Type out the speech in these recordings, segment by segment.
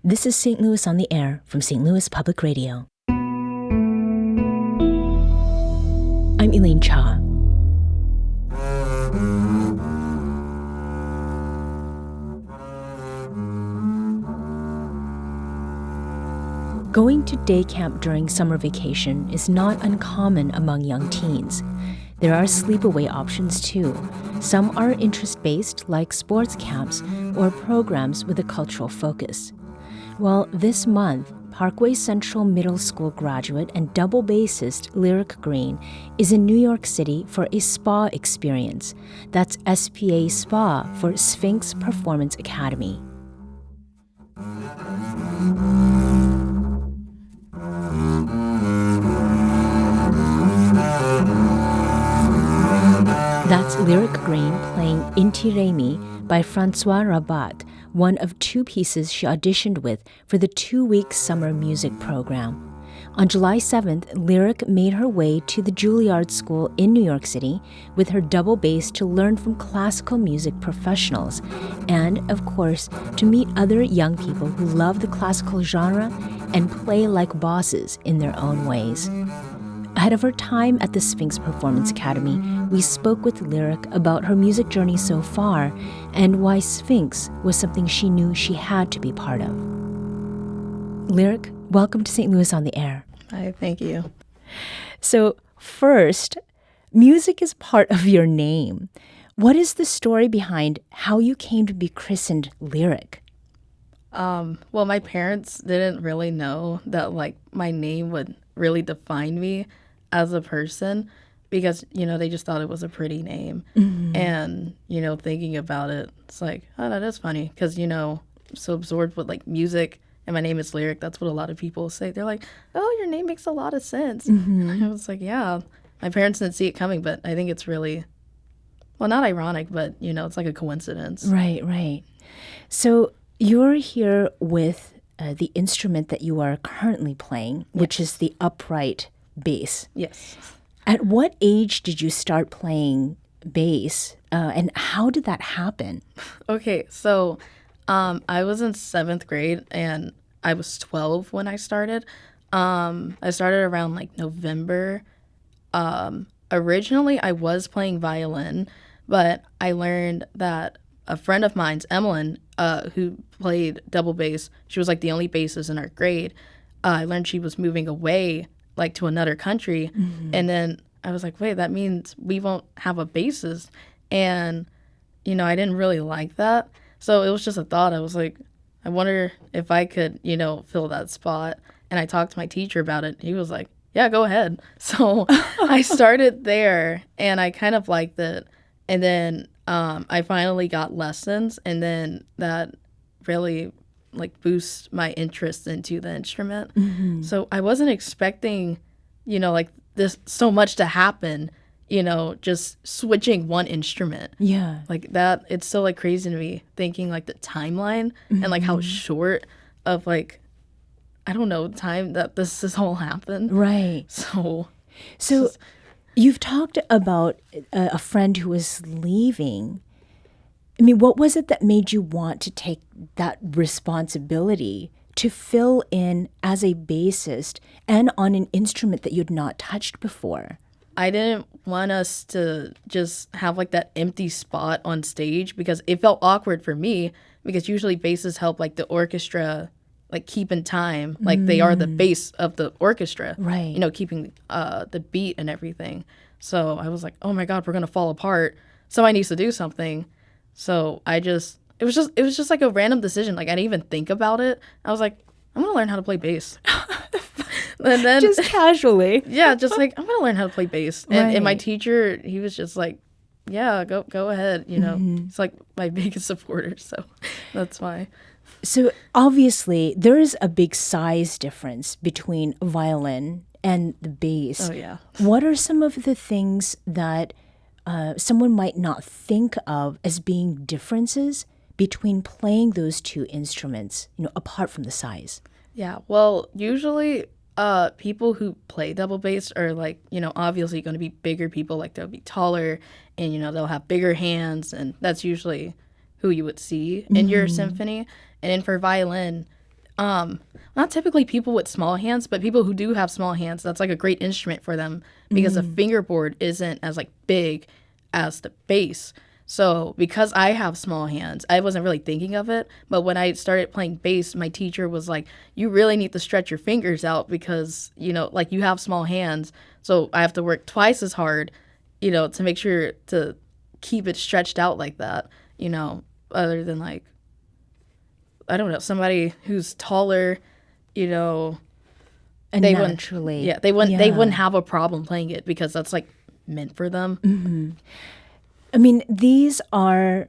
This is St. Louis on the Air from St. Louis Public Radio. I'm Elaine Cha. Going to day camp during summer vacation is not uncommon among young teens. There are sleepaway options too. Some are interest-based, like sports camps or programs with a cultural focus. Well, this month, Parkway Central Middle School graduate and double bassist Lyric Green is in New York City for a spa experience. That's SPA Spa for Sphinx Performance Academy. That's Lyric Green playing Inti Raymi by Francois Rabat, one of two pieces she auditioned with for the 2-week summer music program. On July 7th, Lyric made her way to the Juilliard School in New York City with her double bass to learn from classical music professionals and, of course, to meet other young people who love the classical genre and play like bosses in their own ways. Ahead of her time at the Sphinx Performance Academy, we spoke with Lyric about her music journey so far and why Sphinx was something she knew she had to be part of. Lyric, welcome to St. Louis on the Air. Hi, thank you. So first, music is part of your name. What is the story behind how you came to be christened Lyric? Well, my parents didn't really know that my name would really define me as a person because, they just thought it was a pretty name. Mm-hmm. And, thinking about it, it's like, oh, that is funny because, so absorbed with music and my name is Lyric. That's what a lot of people say. They're like, oh, your name makes a lot of sense. Mm-hmm. I was like, yeah, my parents didn't see it coming, but I think it's really, well, not ironic, but, it's like a coincidence. Right, right. So you're here with the instrument that you are currently playing, which is the upright bass. Yes. At what age did you start playing bass, and how did that happen? Okay, so I was in 7th grade, and I was 12 when I started. I started around November. Originally, I was playing violin, but I learned that a friend of mine's, Emmeline, who played double bass, she was the only bassist in our grade. I learned she was moving away to another country. Mm-hmm. And then I was like, wait, that means we won't have a bassist. And, I didn't really like that. So it was just a thought. I was like, I wonder if I could, fill that spot. And I talked to my teacher about it. He was like, yeah, go ahead. So I started there and I kind of liked it. And then I finally got lessons, and then that really boosts my interest into the instrument. Mm-hmm. So I wasn't expecting, this so much to happen, just switching one instrument. Yeah. That, it's so crazy to me thinking the timeline mm-hmm. and how short of I don't know, time that this has all happened. Right. So you've talked about a friend who was leaving. I mean, what was it that made you want to take that responsibility to fill in as a bassist and on an instrument that you'd not touched before? I didn't want us to just have that empty spot on stage because it felt awkward for me because usually bassists help the orchestra keep in time, they are the base of the orchestra, right? Keeping the beat and everything. So I was like, oh my God, we're gonna fall apart. Somebody needs to do something. So it was just a random decision. I didn't even think about it. I was like, I'm gonna learn how to play bass. And then just casually, yeah, just I'm gonna learn how to play bass. And my teacher, he was just like, yeah, go ahead. Mm-hmm. He's my biggest supporter, so that's why. So obviously, there is a big size difference between violin and the bass. Oh, yeah. What are some of the things that someone might not think of as being differences between playing those two instruments, apart from the size? Yeah, well, usually people who play double bass are obviously going to be bigger people. They'll be taller and, they'll have bigger hands. And that's usually who you would see in your symphony. And then for violin, Not typically people with small hands, but people who do have small hands, that's like a great instrument for them because the fingerboard isn't as like big as the bass. So because I have small hands, I wasn't really thinking of it. But when I started playing bass, my teacher was like, you really need to stretch your fingers out because, like you have small hands. So I have to work twice as hard, to make sure to keep it stretched out like that, other than like, I don't know, somebody who's taller, and And naturally. They wouldn't have a problem playing it because that's like meant for them. Mm-hmm. I mean, these are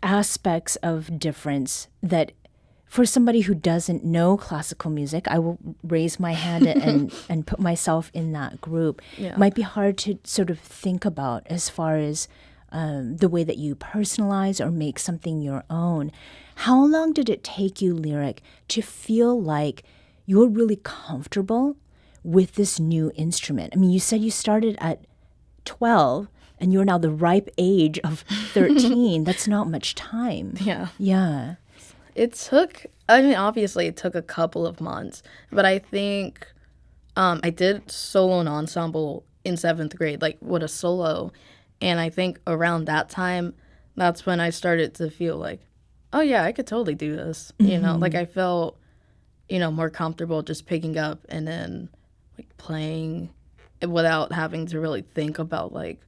aspects of difference that for somebody who doesn't know classical music, I will raise my hand and put myself in that group. Yeah. Might be hard to sort of think about as far as the way that you personalize or make something your own. How long did it take you, Lyric, to feel like you're really comfortable with this new instrument? I mean, you said you started at 12 and you're now the ripe age of 13. That's not much time. Yeah. Yeah. Obviously it took a couple of months, but I think I did solo and ensemble in 7th grade, like with a solo. And I think around that time, that's when I started to feel like, oh yeah, I could totally do this. Like I felt, more comfortable just picking up and then like playing without having to really think about like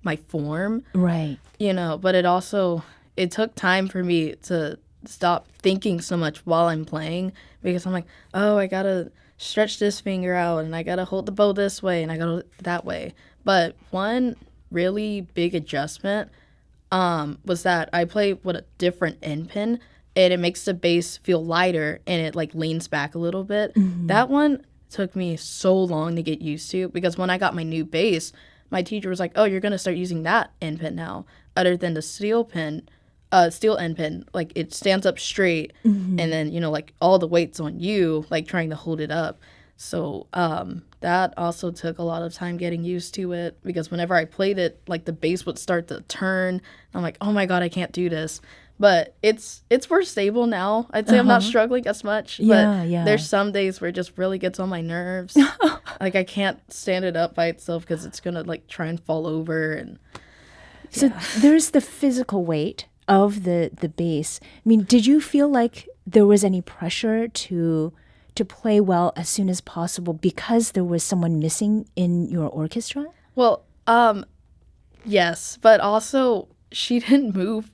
my form. Right. But it took time for me to stop thinking so much while I'm playing because I'm like, oh, I gotta stretch this finger out and I gotta hold the bow this way and I gotta that way. But one really big adjustment was that I play with a different end pin and it makes the bass feel lighter and it like leans back a little bit. Mm-hmm. That one took me so long to get used to because when I got my new bass, my teacher was like, oh, you're going to start using that end pin now, other than the steel end pin. Like, it stands up straight, and then, like, all the weight's on you, like, trying to hold it up. So that also took a lot of time getting used to it, because whenever I played it, like, the bass would start to turn. I'm like, oh, my God, I can't do this. But it's more stable now. I'd say I'm not struggling as much. But there's some days where it just really gets on my nerves. Like, I can't stand it up by itself because it's going to, like, try and fall over. And So there's the physical weight of the bass. I mean, did you feel like there was any pressure to play well as soon as possible because there was someone missing in your orchestra? Well, yes. But also, she didn't move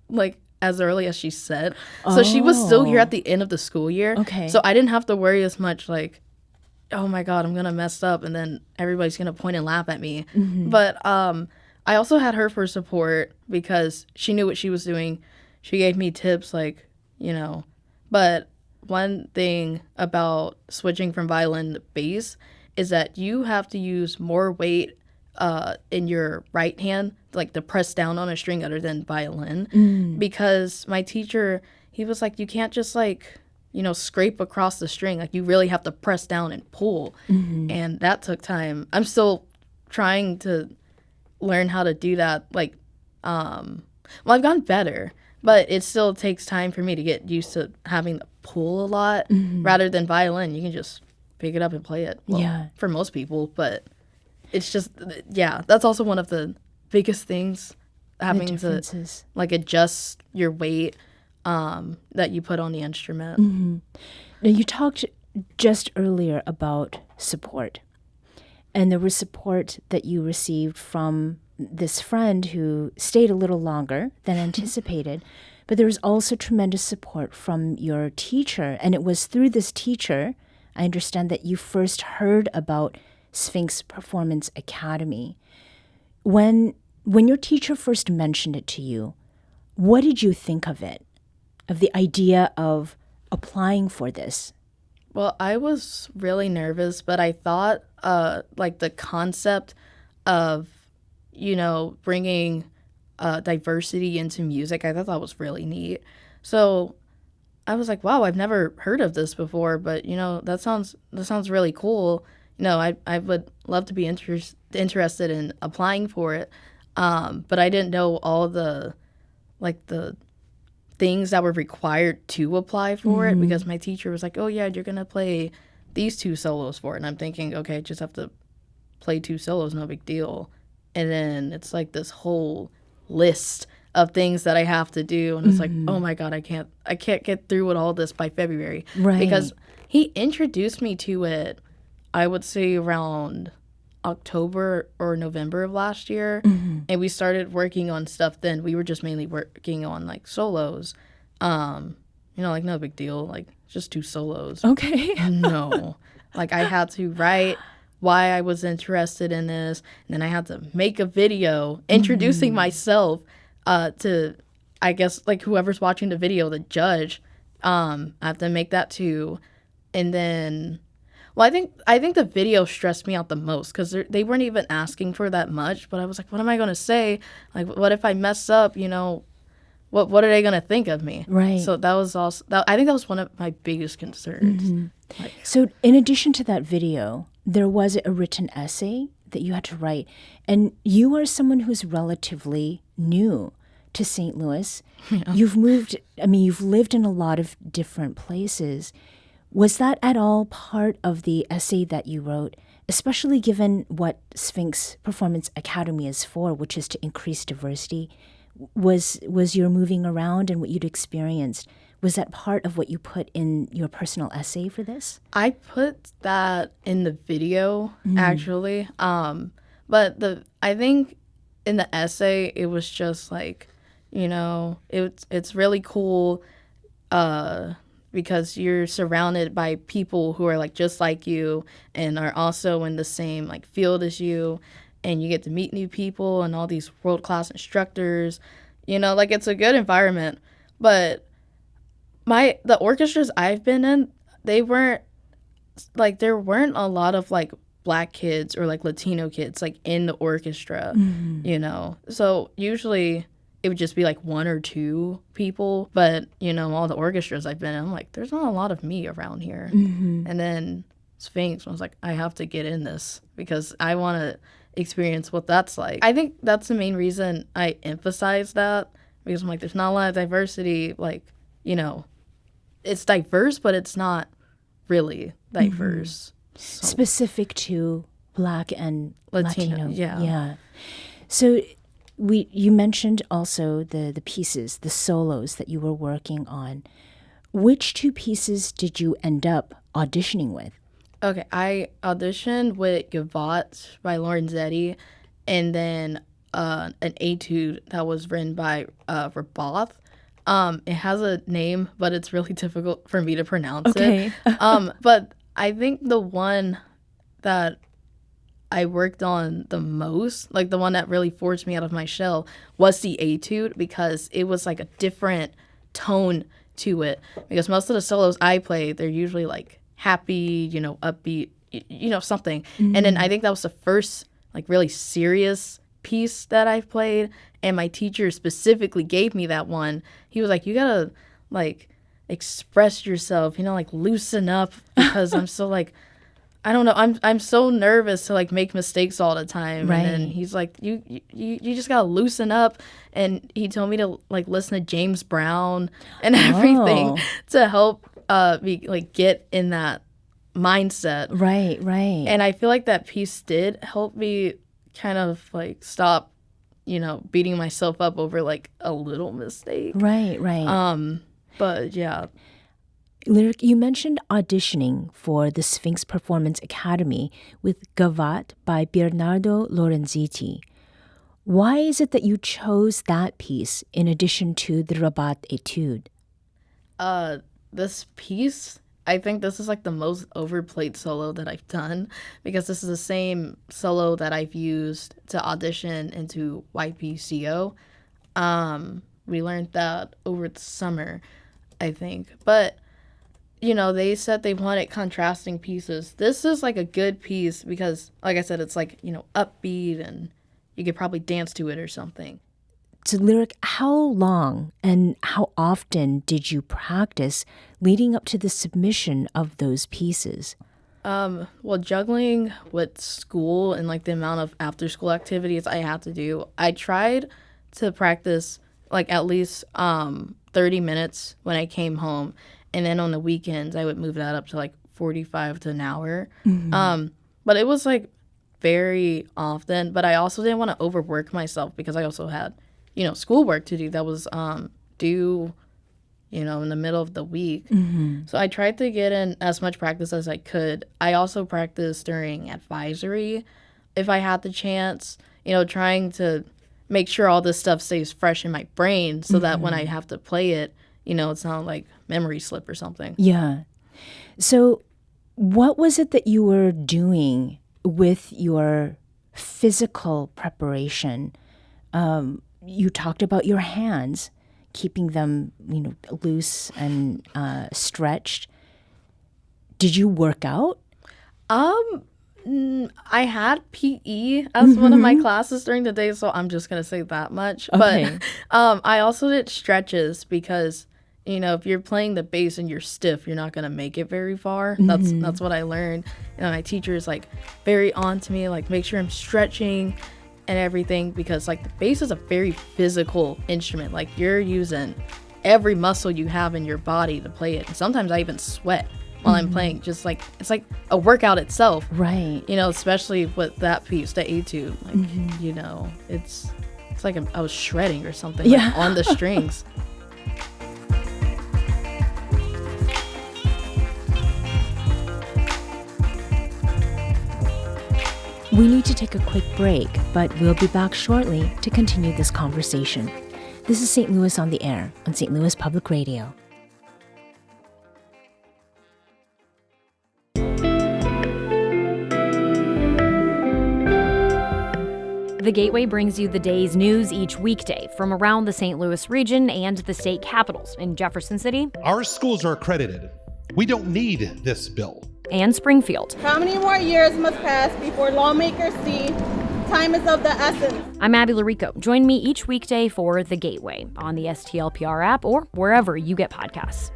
like as early as she said. So she was still here at the end of the school year. Okay. So I didn't have to worry as much like, oh my God, I'm going to mess up and then everybody's going to point and laugh at me. Mm-hmm. But I also had her for support because she knew what she was doing. She gave me tips like, but one thing about switching from violin to bass is that you have to use more weight in your right hand, like to press down on a string other than violin, because my teacher, he was like, you can't just like, scrape across the string. Like you really have to press down and pull. Mm-hmm. And that took time. I'm still trying to learn how to do that. Like, well, I've gotten better, but it still takes time for me to get used to having to pull a lot rather than violin. You can just pick it up and play it. Well, for most people, but it's just, that's also one of the biggest things, having to like adjust your weight that you put on the instrument. Mm-hmm. Now, you talked just earlier about support, and there was support that you received from this friend who stayed a little longer than anticipated, but there was also tremendous support from your teacher, and it was through this teacher, I understand, that you first heard about Sphinx Performance Academy. When your teacher first mentioned it to you, what did you think of it, of the idea of applying for this? Well, I was really nervous, but I thought like the concept of, bringing diversity into music, I thought that was really neat. So I was like, wow, I've never heard of this before, but, that sounds really cool. I would love to be interested in applying for it, but I didn't know all the things that were required to apply for it, because my teacher was like, oh yeah, you're gonna play these 2 solos for it. And I'm thinking, okay, just have to play 2 solos, no big deal. And then it's like this whole list of things that I have to do, and it's like, oh my god, I can't get through with all this by February. Right. Because he introduced me to it, I would say around October or November of last year, and we started working on stuff then. We were just mainly working on like solos. Like no big deal, like just 2 solos. Okay. No. Like I had to write why I was interested in this, and then I had to make a video introducing myself to, I guess, like whoever's watching the video, the judge. I have to make that too. And then, well, I think the video stressed me out the most, because they weren't even asking for that much, but I was like, what am I going to say? Like, what if I mess up, what are they going to think of me? Right. So that was also, I think that was one of my biggest concerns. So in addition to that video, there was a written essay that you had to write. And you are someone who's relatively new to St. Louis. Yeah. You've lived in a lot of different places. Was that at all part of the essay that you wrote, especially given what Sphinx Performance Academy is for, which is to increase diversity? Was your moving around and what you'd experienced, was that part of what you put in your personal essay for this? I put that in the video, actually. But I think in the essay, it was just like, it's really cool because you're surrounded by people who are like just like you and are also in the same like field as you, and you get to meet new people and all these world-class instructors. Like it's a good environment. But the orchestras I've been in, there weren't a lot of like Black kids or like Latino kids like in the orchestra, So usually it would just be like 1 or 2 people. But, all the orchestras I've been in, I'm like, there's not a lot of me around here. And then Sphinx, I was like, I have to get in this because I want to experience what that's like. I think that's the main reason I emphasize that, because I'm like, there's not a lot of diversity. Like, it's diverse, but it's not really diverse. So. Specific to Black and Latino. Yeah. So you mentioned also the pieces, the solos that you were working on. Which 2 pieces did you end up auditioning with? Okay, I auditioned with Gavotte by Lorenzetti, and then an etude that was written by Rabath. It has a name, but it's really difficult for me to pronounce it. But I think the one that I worked on the most, like the one that really forced me out of my shell, was the etude, because it was like a different tone to it. Because most of the solos I play, they're usually like happy, upbeat, something. And then I think that was the first like really serious piece that I've played, and my teacher specifically gave me that one. He was like, you gotta like express yourself, like loosen up, because I'm so like, I don't know, I'm so nervous to like make mistakes all the time. Right. And then he's like, you just gotta loosen up, and he told me to like listen to James Brown and everything to help me like get in that mindset. Right. And I feel like that piece did help me kind of like stop, beating myself up over like a little mistake. Right. But yeah. Lyric, you mentioned auditioning for the Sphinx Performance Academy with Gavotte by Bernardo Lorenzetti. Why is it that you chose that piece in addition to the Rabat Etude? This piece, I think this is like the most overplayed solo that I've done, because this is the same solo that I've used to audition into YPCO. We learned that over the summer, I think. But, they said they wanted contrasting pieces. This is like a good piece because, like I said, it's like, upbeat, and you could probably dance to it or something. So, Lyric, how long and how often did you practice leading up to the submission of those pieces? Well, juggling with school and like the amount of after-school activities I had to do, I tried to practice like at least 30 minutes when I came home. And then on the weekends, I would move that up to like 45 to an hour. But it was like very often. But I also didn't want to overwork myself because I also had, schoolwork to do that was due, in the middle of the week. So I tried to get in as much practice as I could. I also practiced during advisory if I had the chance, trying to make sure all this stuff stays fresh in my brain so that when I have to play it, it's not like memory slip or something. Yeah. So what was it that you were doing with your physical preparation? You talked about your hands, keeping them, loose and stretched. Did you work out? I had PE as one of my classes during the day, so I'm just gonna say that much. Okay. But I also did stretches because if you're playing the bass and you're stiff, you're not gonna make it very far. That's what I learned. My teacher is like very on to me, like make sure I'm stretching and everything because like the bass is a very physical instrument. Like you're using every muscle you have in your body to play it. And sometimes I even sweat while I'm playing, just like it's like a workout itself, right? Especially with that piece, the etude, like it's like I was shredding or something, like, on the strings. We need to take a quick break, but we'll be back shortly to continue this conversation. This is St. Louis on the Air on St. Louis Public Radio. The Gateway brings you the day's news each weekday from around the St. Louis region and the state capitals in Jefferson City. Our schools are accredited. We don't need this bill. And Springfield. How many more years must pass before lawmakers see time is of the essence? I'm Abby Larico. Join me each weekday for The Gateway on the STLPR app or wherever you get podcasts.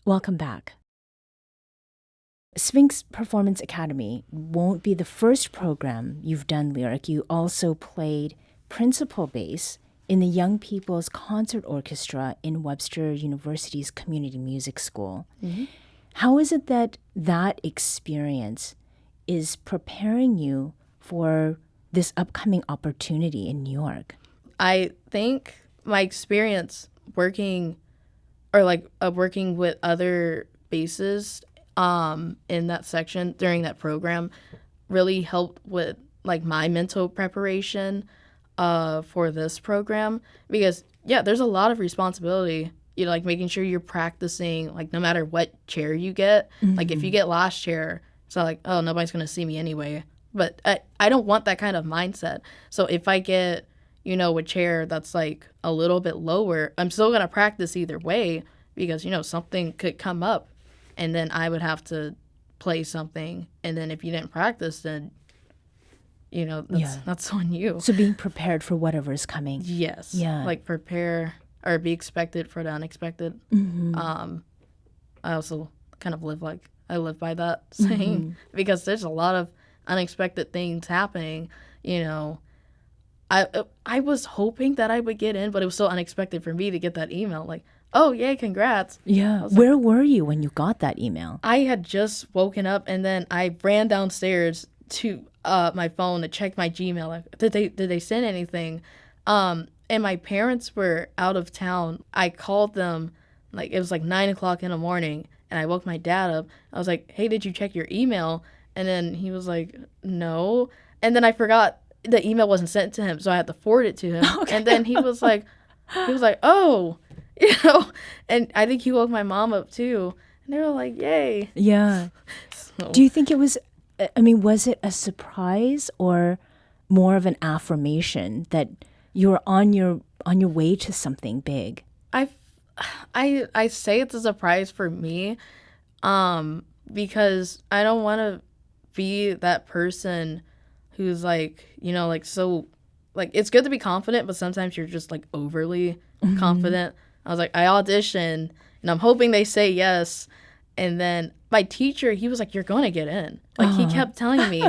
Welcome back. Sphinx Performance Academy won't be the first program you've done, Lyric. You also played principal bass in the Young People's Concert Orchestra in Webster University's Community Music School. How is it that that experience is preparing you for this upcoming opportunity in New York? I think my experience working with other bassists in that section during that program really helped with like my mental preparation for this program because there's a lot of responsibility, like making sure you're practicing, like no matter what chair you get. Like if you get last chair, it's not like, oh, nobody's gonna see me anyway. But I don't want that kind of mindset. So if I get a chair that's like a little bit lower, I'm still gonna practice either way because something could come up and then I would have to play something, and then if you didn't practice, then that's on you. So being prepared for whatever is coming. Yes. Yeah. Like prepare or be expected for the unexpected. I also kind of live by that saying because there's a lot of unexpected things happening. I was hoping that I would get in, but it was so unexpected for me to get that email. Like, oh, yay, congrats. Yeah. Where were you when you got that email? I had just woken up, and then I ran downstairs to my phone to check my Gmail. Like, did they send anything? And my parents were out of town. I called them, like, it was like 9 o'clock in the morning, and I woke my dad up. I was like, hey, did you check your email? And then he was like, no. And then I forgot the email wasn't sent to him, so I had to forward it to him. Okay. And then he was like, oh. And I think he woke my mom up too. And they were like, yay. Yeah. So. Do you think it was, was it a surprise or more of an affirmation that you were on your way to something big? I say it's a surprise for me because I don't want to be that person who's like, so, like, it's good to be confident, but sometimes you're just, like, overly confident. I was like, I auditioned, and I'm hoping they say yes, And then my teacher, he was like, "You're going to get in." Like, he kept telling me.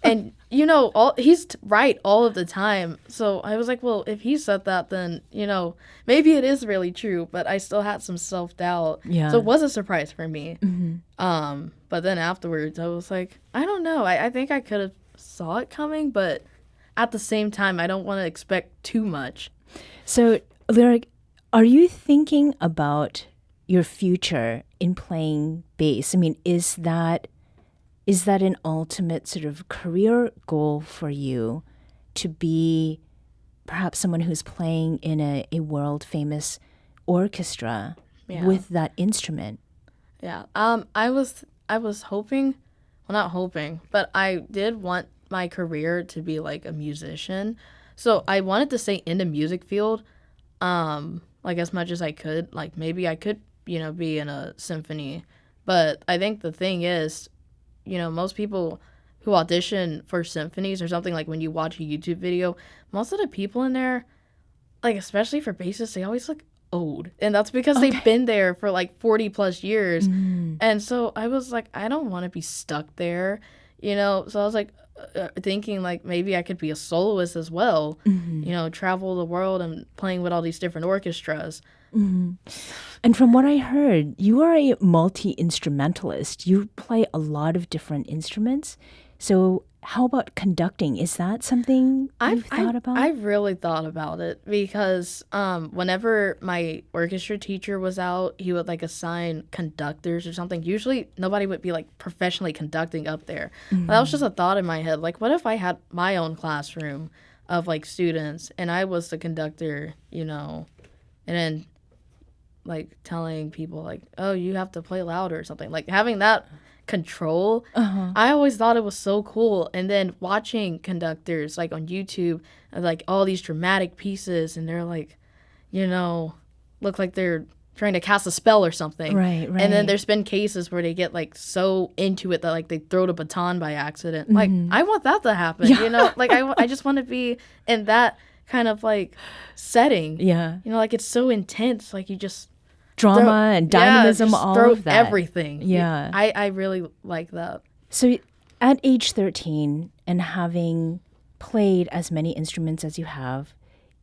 And, you know, he's right all of the time. So I was like, well, if he said that, then, you know, maybe it is really true. But I still had some self-doubt. Yeah. So it was a surprise for me. But then afterwards, I was like, I don't know. I think I could have saw it coming. But at the same time, I don't want to expect too much. So, Lyric, are you thinking about your future in playing bass? I mean, is that an ultimate sort of career goal for you, to be perhaps someone who's playing in a world famous orchestra with that instrument? Yeah. I was hoping, well, not hoping, but I did want my career to be like a musician. So I wanted to stay in the music field, like as much as I could. Like maybe I could, you know, be in a symphony. But I think the thing is, you know, most people who audition for symphonies or something, like when you watch a YouTube video, most of the people in there, like especially for bassists, they always look old. And that's because they've been there for like 40 plus years. And so I was like, I don't want to be stuck there, you know? So I was like thinking like maybe I could be a soloist as well, you know, travel the world and playing with all these different orchestras. And from what I heard, you are a multi-instrumentalist. You play a lot of different instruments. So how about conducting? Is that something you've thought about? I really thought about it because whenever my orchestra teacher was out, he would like assign conductors or something. Usually nobody would be like professionally conducting up there. But that was just a thought in my head. Like, what if I had my own classroom of like students and I was the conductor, you know, and then like telling people like, oh, you have to play louder or something, like having that control. I always thought it was so cool. And then watching conductors like on YouTube, like all these dramatic pieces, and they're like, you know, look like they're trying to cast a spell or something. Right. And then there's been cases where they get like so into it that like they throw the baton by accident. Like, I want that to happen, you know? Like I just want to be in that kind of like setting. Yeah. You know, like it's so intense. Like you just drama and dynamism, just all throw of that. everything. Yeah. I really like that. So at age 13 and having played as many instruments as you have,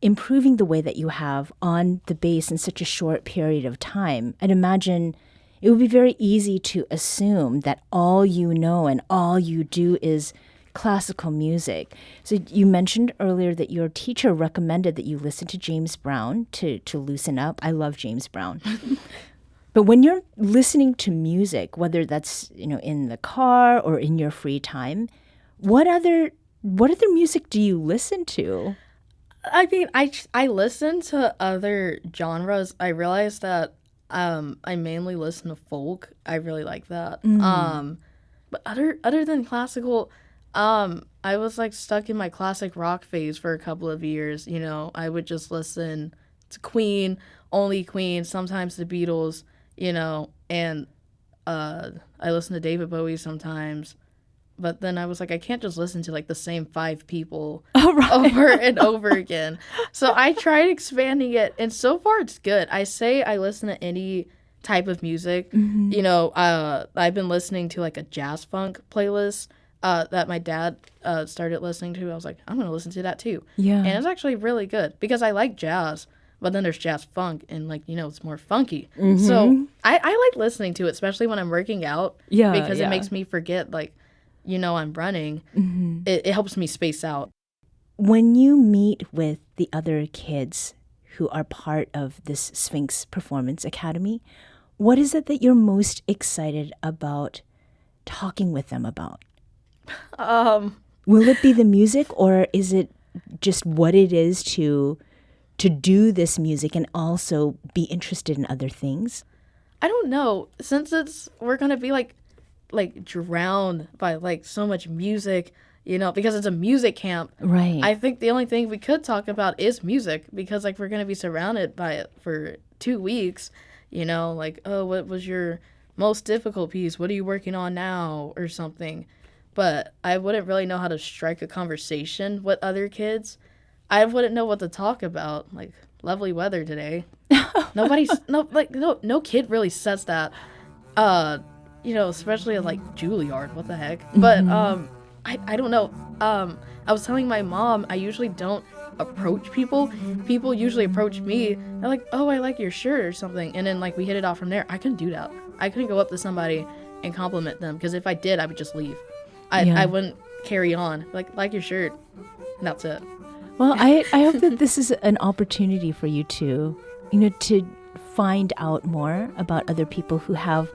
improving the way that you have on the bass in such a short period of time, I'd imagine it would be very easy to assume that all you know and all you do is classical music. So you mentioned earlier that your teacher recommended that you listen to James Brown to loosen up. I love James Brown. But when you're listening to music, whether that's, you know, in the car or in your free time, what other music do you listen to? I mean, I listen to other genres. I realized that I mainly listen to folk. I really like that. But other than classical, I was like stuck in my classic rock phase for a couple of years. You know, I would just listen to Queen, only Queen, sometimes the Beatles, you know, and I listen to David Bowie sometimes. But then I was like, I can't just listen to like the same 5 people over and over again. So I tried expanding it, and so far it's good. I say I listen to any type of music. You know, I've been listening to like a jazz funk playlist that my dad started listening to. I was like, I'm going to listen to that too. Yeah. And it's actually really good because I like jazz, but then there's jazz funk and like, you know, it's more funky. So I like listening to it, especially when I'm working out. Because it makes me forget like, you know, I'm running. It helps me space out. When you meet with the other kids who are part of this Sphinx Performance Academy, what is it that you're most excited about talking with them about? Will it be the music, or is it just what it is to do this music and also be interested in other things? I don't know. Since we're going to be like drowned by like so much music, you know, because it's a music camp. Right. I think the only thing we could talk about is music, because like we're going to be surrounded by it for 2 weeks, you know, like, oh, what was your most difficult piece? What are you working on now or something? But I wouldn't really know how to strike a conversation with other kids. I wouldn't know what to talk about. Like, lovely weather today. No kid really says that. Especially at like Juilliard, what the heck. But I don't know. I was telling my mom I usually don't approach people. People usually approach me. They're like, "Oh, I like your shirt" or something, and then like we hit it off from there. I couldn't do that. I couldn't go up to somebody and compliment them, because if I did, I would just leave. I wouldn't carry on. Like your shirt, and that's it. Well, I hope that this is an opportunity for you to, to find out more about other people who have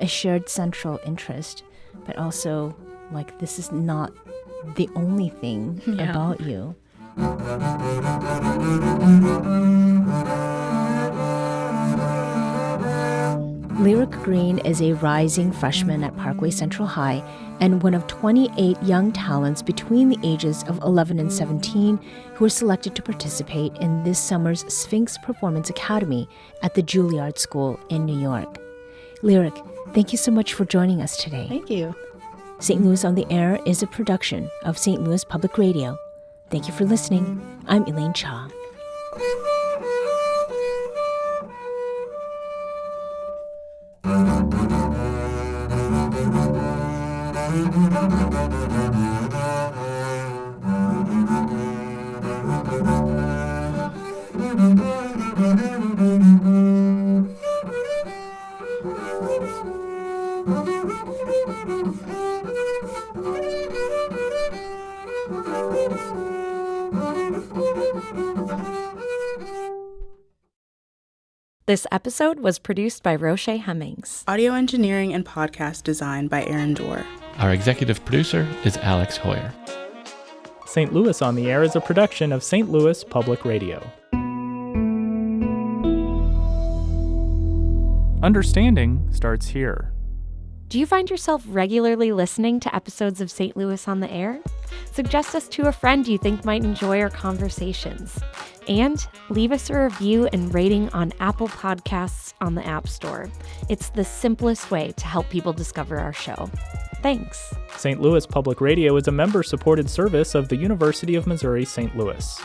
a shared central interest, but also, like, this is not the only thing about you. Lyric Green is a rising freshman at Parkway Central High and one of 28 young talents between the ages of 11 and 17 who were selected to participate in this summer's Sphinx Performance Academy at the Juilliard School in New York. Lyric, thank you so much for joining us today. Thank you. St. Louis on the Air is a production of St. Louis Public Radio. Thank you for listening. I'm Elaine Cha. This episode was produced by Roche Hemmings. Audio engineering and podcast design by Aaron Dorr. Our executive producer is Alex Hoyer. St. Louis on the Air is a production of St. Louis Public Radio. Understanding starts here. Do you find yourself regularly listening to episodes of St. Louis on the Air? Suggest us to a friend you think might enjoy our conversations. And leave us a review and rating on Apple Podcasts on the App Store. It's the simplest way to help people discover our show. Thanks. St. Louis Public Radio is a member-supported service of the University of Missouri St. Louis.